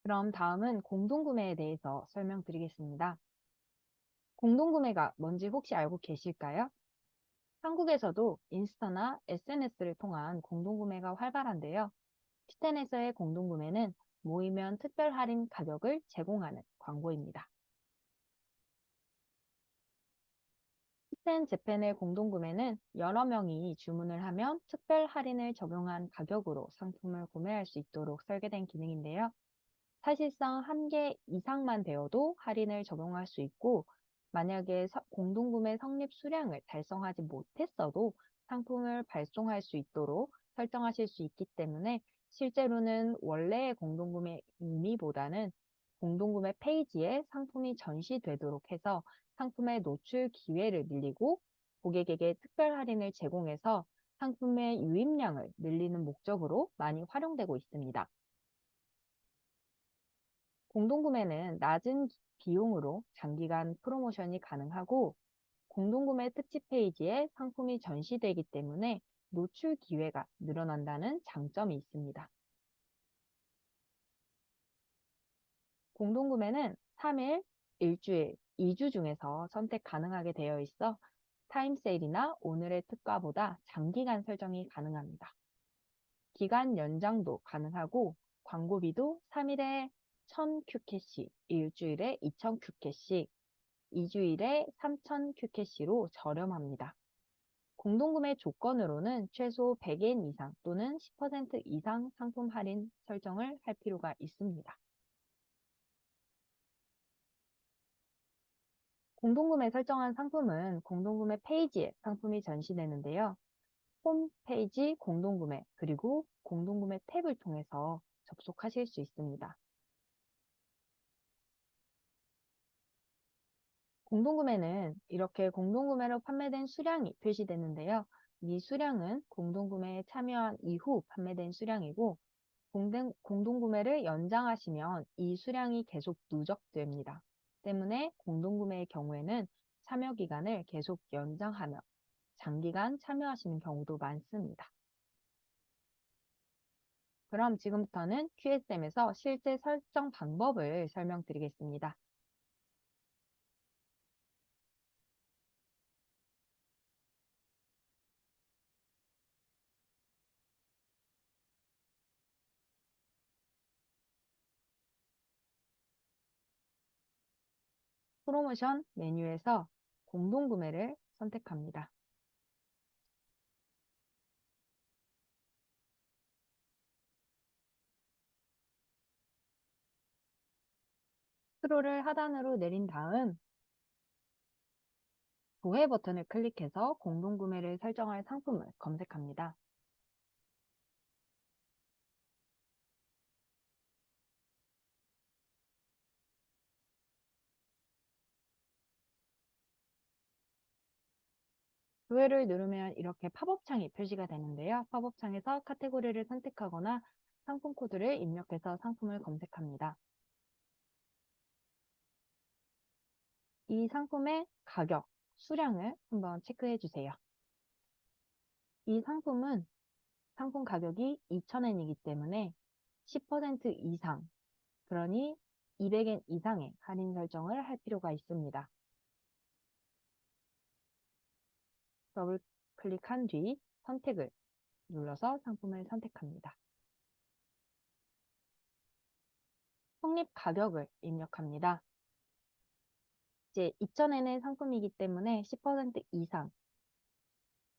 그럼 다음은 공동구매에 대해서 설명드리겠습니다. 공동구매가 뭔지 혹시 알고 계실까요? 한국에서도 인스타나 SNS를 통한 공동구매가 활발한데요. q10에서의 공동구매는 모이면 특별 할인 가격을 제공하는 광고입니다. q10 재팬의 공동구매는 여러 명이 주문을 하면 특별 할인을 적용한 가격으로 상품을 구매할 수 있도록 설계된 기능인데요. 사실상 한 개 이상만 되어도 할인을 적용할 수 있고, 만약에 공동구매 성립 수량을 달성하지 못했어도 상품을 발송할 수 있도록 설정하실 수 있기 때문에 실제로는 원래의 공동구매 의미보다는 공동구매 페이지에 상품이 전시되도록 해서 상품의 노출 기회를 늘리고 고객에게 특별 할인을 제공해서 상품의 유입량을 늘리는 목적으로 많이 활용되고 있습니다. 공동구매는 낮은 비용으로 장기간 프로모션이 가능하고 공동구매 특집 페이지에 상품이 전시되기 때문에 노출 기회가 늘어난다는 장점이 있습니다. 공동구매는 3일, 일주일, 2주 중에서 선택 가능하게 되어 있어 타임세일이나 오늘의 특가보다 장기간 설정이 가능합니다. 기간 연장도 가능하고 광고비도 3일에 1000큐캐시, 일주일에 2000큐캐시, 2주일에 3000큐캐시로 저렴합니다. 공동구매 조건으로는 최소 100엔 이상 또는 10% 이상 상품 할인 설정을 할 필요가 있습니다. 공동구매 설정한 상품은 공동구매 페이지에 상품이 전시되는데요. 홈페이지 공동구매 그리고 공동구매 탭을 통해서 접속하실 수 있습니다. 공동구매는 이렇게 공동구매로 판매된 수량이 표시되는데요. 이 수량은 공동구매에 참여한 이후 판매된 수량이고 공동구매를 연장하시면 이 수량이 계속 누적됩니다. 때문에 공동구매의 경우에는 참여 기간을 계속 연장하며 장기간 참여하시는 경우도 많습니다. 그럼 지금부터는 QSM에서 실제 설정 방법을 설명드리겠습니다. 프로모션 메뉴에서 공동구매를 선택합니다. 스크롤을 하단으로 내린 다음 조회 버튼을 클릭해서 공동구매를 설정할 상품을 검색합니다. 조회를 누르면 이렇게 팝업 창이 표시가 되는데요. 팝업 창에서 카테고리를 선택하거나 상품 코드를 입력해서 상품을 검색합니다. 이 상품의 가격, 수량을 한번 체크해 주세요. 이 상품은 상품 가격이 2,000엔이기 때문에 10% 이상, 그러니 200엔 이상의 할인 설정을 할 필요가 있습니다. 더블 클릭한 뒤 선택을 눌러서 상품을 선택합니다. 성립 가격을 입력합니다. 이제 2,000엔의 상품이기 때문에 10% 이상,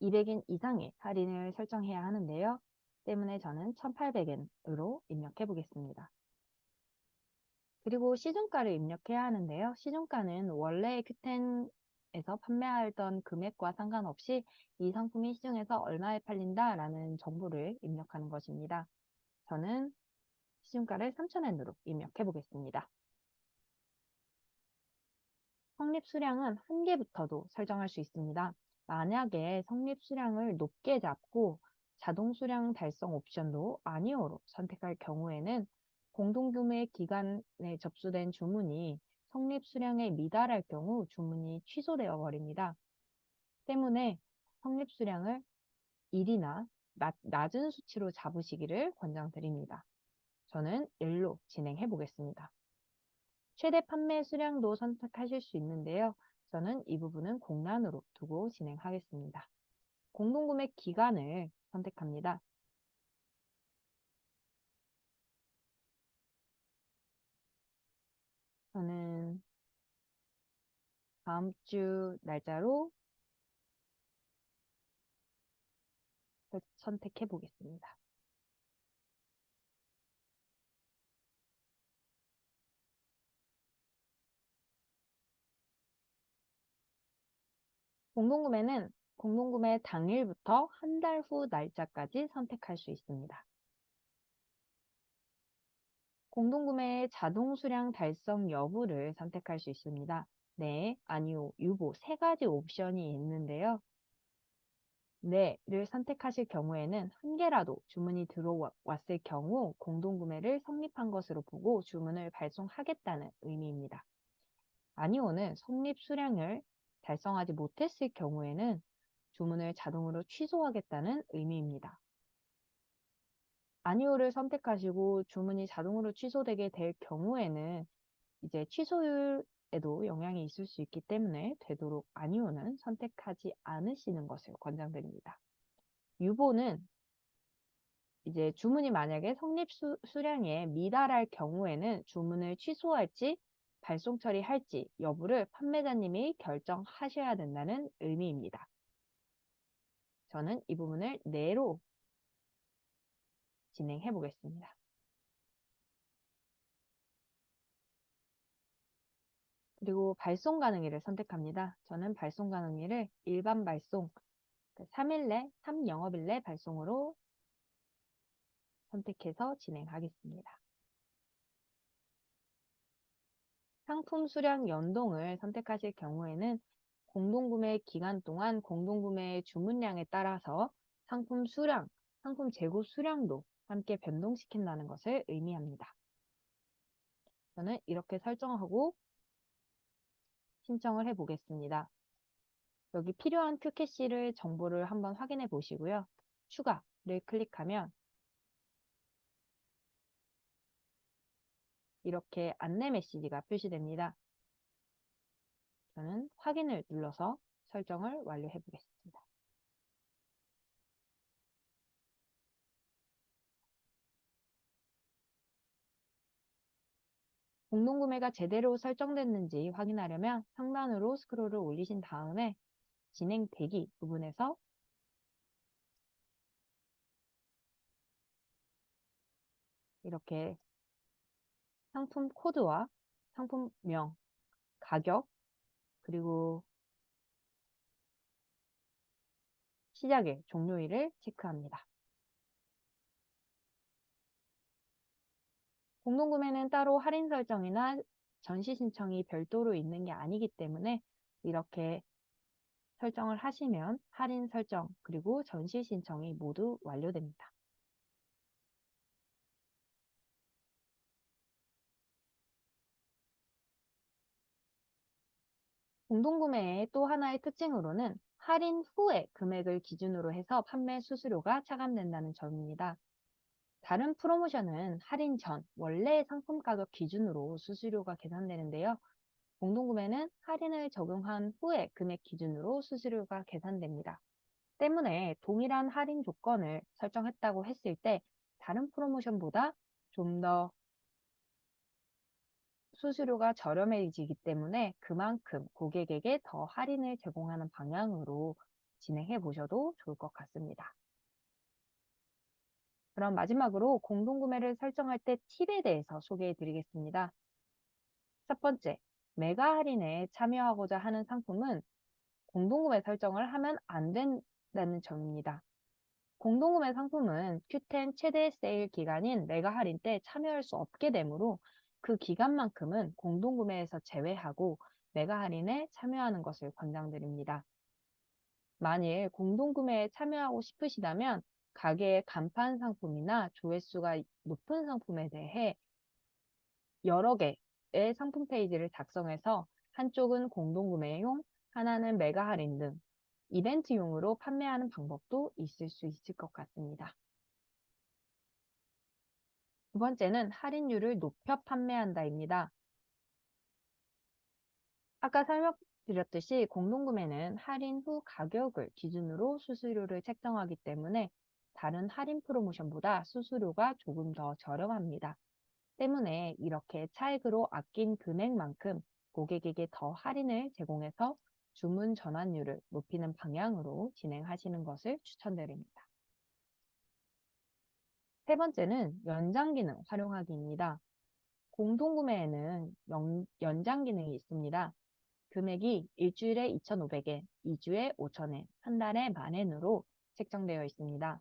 200엔 이상의 할인을 설정해야 하는데요. 때문에 저는 1,800엔으로 입력해 보겠습니다. 그리고 시중가를 입력해야 하는데요. 시중가는 원래 큐텐에서 판매하던 금액과 상관없이 이 상품이 시중에서 얼마에 팔린다라는 정보를 입력하는 것입니다. 저는 시중가를 3,000엔으로 입력해 보겠습니다. 성립 수량은 한 개부터도 설정할 수 있습니다. 만약에 성립 수량을 높게 잡고 자동 수량 달성 옵션도 아니오로 선택할 경우에는 공동구매 기간에 접수된 주문이 성립 수량에 미달할 경우 주문이 취소되어 버립니다. 때문에 성립 수량을 1이나 낮은 수치로 잡으시기를 권장드립니다. 저는 1로 진행해 보겠습니다. 최대 판매 수량도 선택하실 수 있는데요. 저는 이 부분은 공란으로 두고 진행하겠습니다. 공동구매 기간을 선택합니다. 저는 다음 주 날짜로 선택해 보겠습니다. 공동구매는 공동구매 당일부터 한 달 후 날짜까지 선택할 수 있습니다. 공동구매의 자동 수량 달성 여부를 선택할 수 있습니다. 네, 아니요, 유보 세 가지 옵션이 있는데요. 네를 선택하실 경우에는 한 개라도 주문이 들어왔을 경우 공동구매를 성립한 것으로 보고 주문을 발송하겠다는 의미입니다. 아니오는 성립 수량을 달성하지 못했을 경우에는 주문을 자동으로 취소하겠다는 의미입니다. 아니오를 선택하시고 주문이 자동으로 취소되게 될 경우에는 이제 취소율에도 영향이 있을 수 있기 때문에 되도록 아니오는 선택하지 않으시는 것을 권장드립니다. 유보는 이제 주문이 만약에 성립 수량에 미달할 경우에는 주문을 취소할지 발송 처리할지 여부를 판매자님이 결정하셔야 된다는 의미입니다. 저는 이 부분을 네로 진행해 보겠습니다. 그리고 발송 가능일을 선택합니다. 저는 발송 가능일을 일반 발송, 3일 내, 3영업일 내 발송으로 선택해서 진행하겠습니다. 상품 수량 연동을 선택하실 경우에는 공동구매 기간 동안 공동구매의 주문량에 따라서 상품 수량, 상품 재고 수량도 함께 변동시킨다는 것을 의미합니다. 저는 이렇게 설정하고 신청을 해 보겠습니다. 여기 필요한 큐캐시를 정보를 한번 확인해 보시고요. 추가를 클릭하면 이렇게 안내 메시지가 표시됩니다. 저는 확인을 눌러서 설정을 완료해 보겠습니다. 공동구매가 제대로 설정됐는지 확인하려면 상단으로 스크롤을 올리신 다음에 진행 대기 부분에서 이렇게 상품 코드와 상품명, 가격, 그리고 시작일, 종료일을 체크합니다. 공동구매는 따로 할인 설정이나 전시 신청이 별도로 있는 게 아니기 때문에 이렇게 설정을 하시면 할인 설정 그리고 전시 신청이 모두 완료됩니다. 공동구매의 또 하나의 특징으로는 할인 후에 금액을 기준으로 해서 판매 수수료가 차감된다는 점입니다. 다른 프로모션은 할인 전 원래 상품 가격 기준으로 수수료가 계산되는데요. 공동구매는 할인을 적용한 후에 금액 기준으로 수수료가 계산됩니다. 때문에 동일한 할인 조건을 설정했다고 했을 때 다른 프로모션보다 좀 더 수수료가 저렴해지기 때문에 그만큼 고객에게 더 할인을 제공하는 방향으로 진행해 보셔도 좋을 것 같습니다. 그럼 마지막으로 공동구매를 설정할 때 팁에 대해서 소개해 드리겠습니다. 첫 번째, 메가 할인에 참여하고자 하는 상품은 공동구매 설정을 하면 안 된다는 점입니다. 공동구매 상품은 Q10 최대 세일 기간인 메가 할인 때 참여할 수 없게 되므로 그 기간만큼은 공동구매에서 제외하고 메가 할인에 참여하는 것을 권장드립니다. 만일 공동구매에 참여하고 싶으시다면 가게의 간판 상품이나 조회수가 높은 상품에 대해 여러 개의 상품 페이지를 작성해서 한쪽은 공동구매용, 하나는 메가 할인 등 이벤트용으로 판매하는 방법도 있을 수 있을 것 같습니다. 두 번째는 할인율을 높여 판매한다입니다. 아까 설명드렸듯이 공동구매는 할인 후 가격을 기준으로 수수료를 책정하기 때문에 다른 할인 프로모션보다 수수료가 조금 더 저렴합니다. 때문에 이렇게 차액으로 아낀 금액만큼 고객에게 더 할인을 제공해서 주문 전환율을 높이는 방향으로 진행하시는 것을 추천드립니다. 세 번째는 연장 기능 활용하기입니다. 공동구매에는 연장 기능이 있습니다. 금액이 일주일에 2,500엔, 2주에 5,000엔, 한 달에 10,000엔으로 책정되어 있습니다.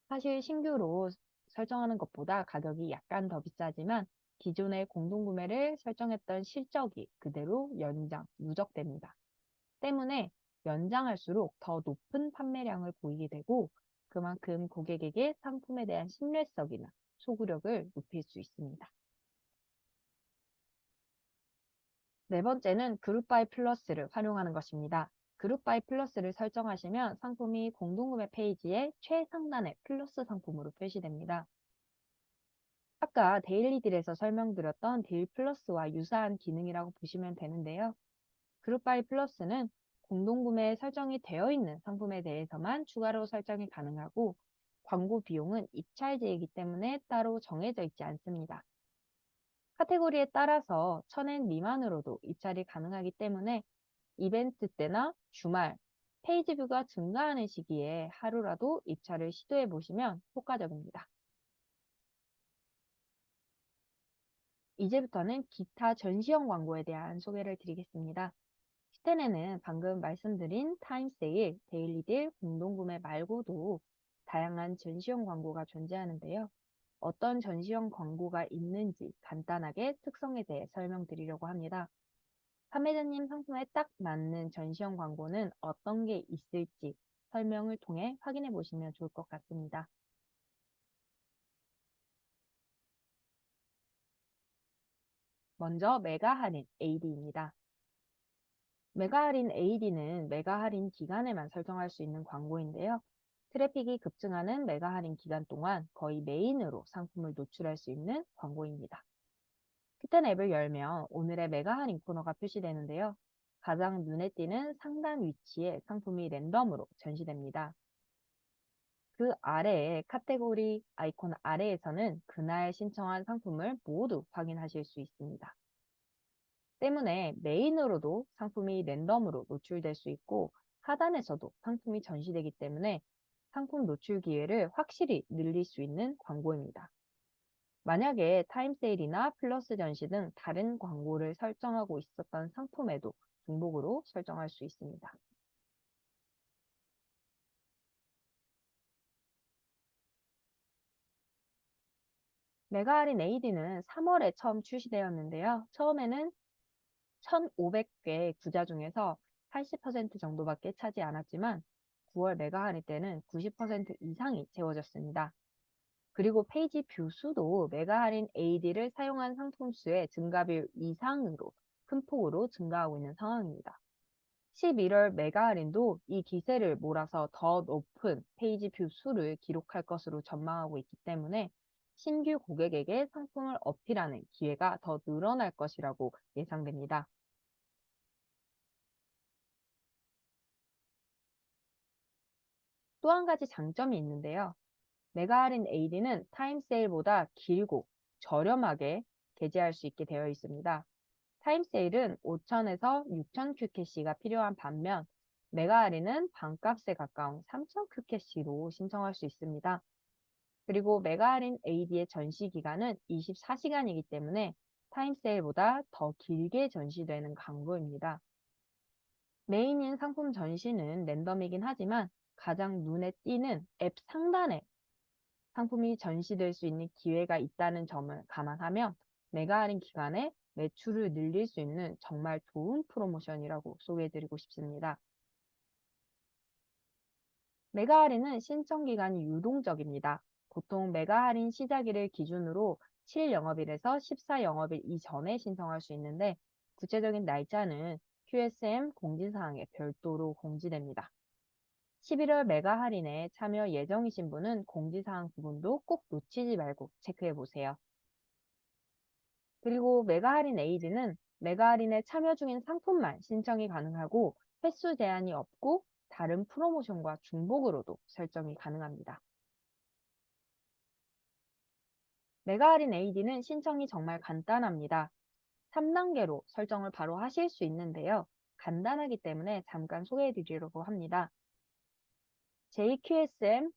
사실 신규로 설정하는 것보다 가격이 약간 더 비싸지만 기존의 공동구매를 설정했던 실적이 그대로 누적됩니다. 때문에 연장할수록 더 높은 판매량을 보이게 되고 그만큼 고객에게 상품에 대한 신뢰성이나 소구력을 높일 수 있습니다. 네 번째는 그룹바이 플러스를 활용하는 것입니다. 그룹바이 플러스를 설정하시면 상품이 공동구매 페이지의 최상단에 플러스 상품으로 표시됩니다. 아까 데일리 딜에서 설명드렸던 딜 플러스와 유사한 기능이라고 보시면 되는데요. 그룹바이 플러스는 공동구매에 설정이 되어 있는 상품에 대해서만 추가로 설정이 가능하고 광고 비용은 입찰제이기 때문에 따로 정해져 있지 않습니다. 카테고리에 따라서 1,000엔 미만으로도 입찰이 가능하기 때문에 이벤트 때나 주말, 페이지 뷰가 증가하는 시기에 하루라도 입찰을 시도해 보시면 효과적입니다. 이제부터는 기타 전시형 광고에 대한 소개를 드리겠습니다. 시텐에는 방금 말씀드린 타임세일, 데일리딜, 공동구매 말고도 다양한 전시형 광고가 존재하는데요. 어떤 전시형 광고가 있는지 간단하게 특성에 대해 설명드리려고 합니다. 판매자님 상품에 딱 맞는 전시형 광고는 어떤 게 있을지 설명을 통해 확인해 보시면 좋을 것 같습니다. 먼저 메가 할인 AD입니다. 메가 할인 AD는 메가 할인 기간에만 설정할 수 있는 광고인데요. 트래픽이 급증하는 메가 할인 기간 동안 거의 메인으로 상품을 노출할 수 있는 광고입니다. 키텐 앱을 열면 오늘의 메가 할인 코너가 표시되는데요. 가장 눈에 띄는 상단 위치에 상품이 랜덤으로 전시됩니다. 그 아래에 카테고리 아이콘 아래에서는 그날 신청한 상품을 모두 확인하실 수 있습니다. 때문에 메인으로도 상품이 랜덤으로 노출될 수 있고 하단에서도 상품이 전시되기 때문에 상품 노출 기회를 확실히 늘릴 수 있는 광고입니다. 만약에 타임세일이나 플러스 전시 등 다른 광고를 설정하고 있었던 상품에도 중복으로 설정할 수 있습니다. 메가 할인 AD는 3월에 처음 출시되었는데요. 처음에는 1,500개 구자 중에서 80% 정도밖에 차지 않았지만 9월 메가 할인 때는 90% 이상이 채워졌습니다. 그리고 페이지 뷰 수도 메가 할인 AD를 사용한 상품 수의 증가율 이상으로 큰 폭으로 증가하고 있는 상황입니다. 11월 메가 할인도 이 기세를 몰아서 더 높은 페이지 뷰 수를 기록할 것으로 전망하고 있기 때문에 신규 고객에게 상품을 어필하는 기회가 더 늘어날 것이라고 예상됩니다. 또 한 가지 장점이 있는데요. 메가 할인 AD는 타임 세일보다 길고 저렴하게 게재할 수 있게 되어 있습니다. 타임 세일은 5,000에서 6,000 큐캐시가 필요한 반면 메가 할인은 반값에 가까운 3,000 큐캐시로 신청할 수 있습니다. 그리고 메가 할인 AD의 전시 기간은 24시간이기 때문에 타임 세일보다 더 길게 전시되는 광고입니다. 메인인 상품 전시는 랜덤이긴 하지만 가장 눈에 띄는 앱 상단에 상품이 전시될 수 있는 기회가 있다는 점을 감안하면 메가 할인 기간에 매출을 늘릴 수 있는 정말 좋은 프로모션이라고 소개해드리고 싶습니다. 메가 할인은 신청 기간이 유동적입니다. 보통 메가 할인 시작일을 기준으로 7영업일에서 14영업일 이전에 신청할 수 있는데 구체적인 날짜는 QSM 공지사항에 별도로 공지됩니다. 11월 메가 할인에 참여 예정이신 분은 공지사항 부분도 꼭 놓치지 말고 체크해 보세요. 그리고 메가 할인 에이드는 메가 할인에 참여 중인 상품만 신청이 가능하고 횟수 제한이 없고 다른 프로모션과 중복으로도 설정이 가능합니다. 메가 할인 에이드는 신청이 정말 간단합니다. 3단계로 설정을 바로 하실 수 있는데요. 간단하기 때문에 잠깐 소개해 드리려고 합니다. JQSM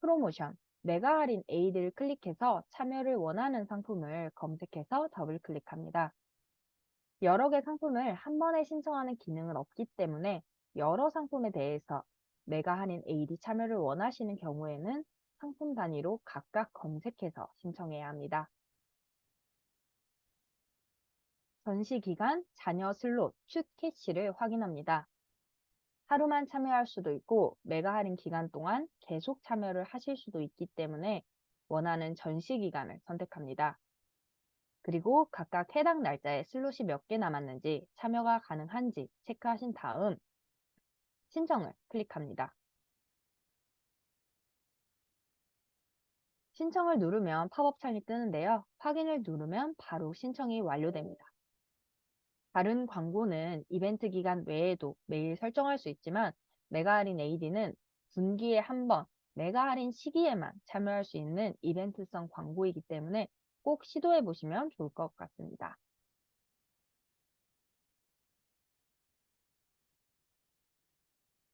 프로모션, 메가 할인 에이드를 클릭해서 참여를 원하는 상품을 검색해서 더블 클릭합니다. 여러 개 상품을 한 번에 신청하는 기능은 없기 때문에 여러 상품에 대해서 메가 할인 에이드 참여를 원하시는 경우에는 상품 단위로 각각 검색해서 신청해야 합니다. 전시 기간, 잔여 슬롯, 슛 캐시를 확인합니다. 하루만 참여할 수도 있고 메가 할인 기간 동안 계속 참여를 하실 수도 있기 때문에 원하는 전시 기간을 선택합니다. 그리고 각각 해당 날짜에 슬롯이 몇 개 남았는지 참여가 가능한지 체크하신 다음 신청을 클릭합니다. 신청을 누르면 팝업 창이 뜨는데요. 확인을 누르면 바로 신청이 완료됩니다. 다른 광고는 이벤트 기간 외에도 매일 설정할 수 있지만 메가 할인 AD는 분기에 한 번, 메가 할인 시기에만 참여할 수 있는 이벤트성 광고이기 때문에 꼭 시도해 보시면 좋을 것 같습니다.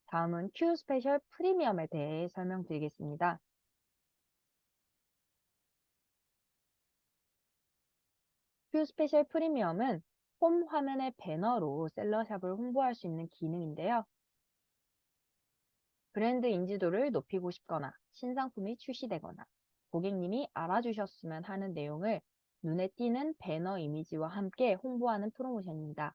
다음은 Q 스페셜 프리미엄에 대해 설명드리겠습니다. Q 스페셜 프리미엄은 홈 화면의 배너로 셀러샵을 홍보할 수 있는 기능인데요. 브랜드 인지도를 높이고 싶거나 신상품이 출시되거나 고객님이 알아주셨으면 하는 내용을 눈에 띄는 배너 이미지와 함께 홍보하는 프로모션입니다.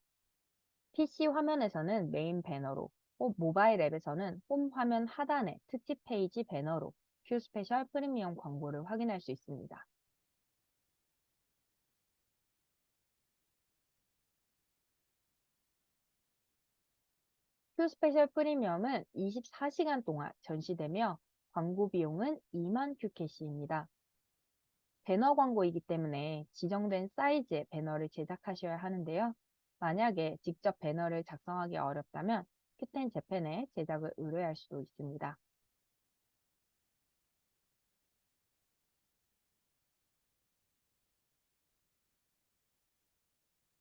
PC 화면에서는 메인 배너로, 모바일 앱에서는 홈 화면 하단의 특집 페이지 배너로 Q 스페셜 프리미엄 광고를 확인할 수 있습니다. Q 스페셜 프리미엄은 24시간 동안 전시되며 광고 비용은 2만 Q캐시입니다. 배너 광고이기 때문에 지정된 사이즈의 배너를 제작하셔야 하는데요. 만약에 직접 배너를 작성하기 어렵다면 큐텐 재팬에 제작을 의뢰할 수도 있습니다.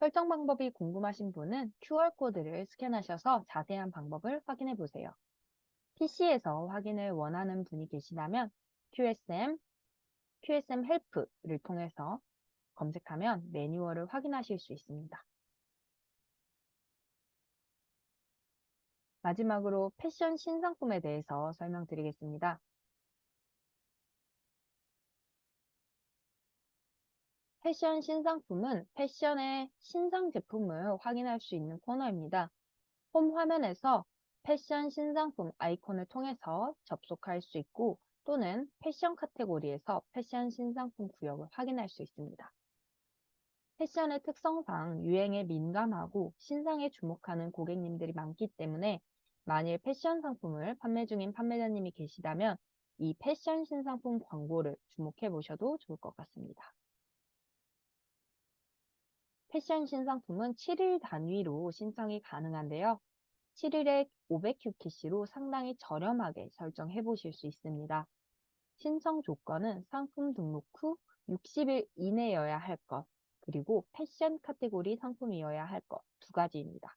설정 방법이 궁금하신 분은 QR코드를 스캔하셔서 자세한 방법을 확인해 보세요. PC에서 확인을 원하는 분이 계시다면 QSM 헬프를 통해서 검색하면 매뉴얼을 확인하실 수 있습니다. 마지막으로 패션 신상품에 대해서 설명드리겠습니다. 패션 신상품은 패션의 신상 제품을 확인할 수 있는 코너입니다. 홈 화면에서 패션 신상품 아이콘을 통해서 접속할 수 있고 또는 패션 카테고리에서 패션 신상품 구역을 확인할 수 있습니다. 패션의 특성상 유행에 민감하고 신상에 주목하는 고객님들이 많기 때문에 만일 패션 상품을 판매 중인 판매자님이 계시다면 이 패션 신상품 광고를 주목해 보셔도 좋을 것 같습니다. 패션 신상품은 7일 단위로 신청이 가능한데요. 7일에 500QTC로 상당히 저렴하게 설정해 보실 수 있습니다. 신청 조건은 상품 등록 후 60일 이내여야 할 것, 그리고 패션 카테고리 상품이어야 할 것 두 가지입니다.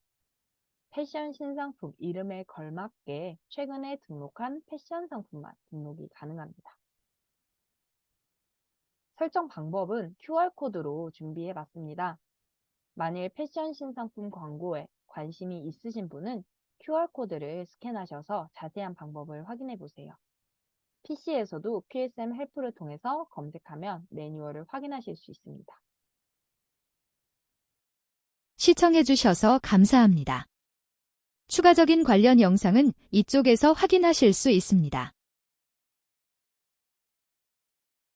패션 신상품 이름에 걸맞게 최근에 등록한 패션 상품만 등록이 가능합니다. 설정 방법은 QR코드로 준비해 봤습니다. 만일 패션 신상품 광고에 관심이 있으신 분은 QR코드를 스캔하셔서 자세한 방법을 확인해 보세요. PC에서도 QSM 헬프를 통해서 검색하면 매뉴얼을 확인하실 수 있습니다. 시청해주셔서 감사합니다. 추가적인 관련 영상은 이쪽에서 확인하실 수 있습니다.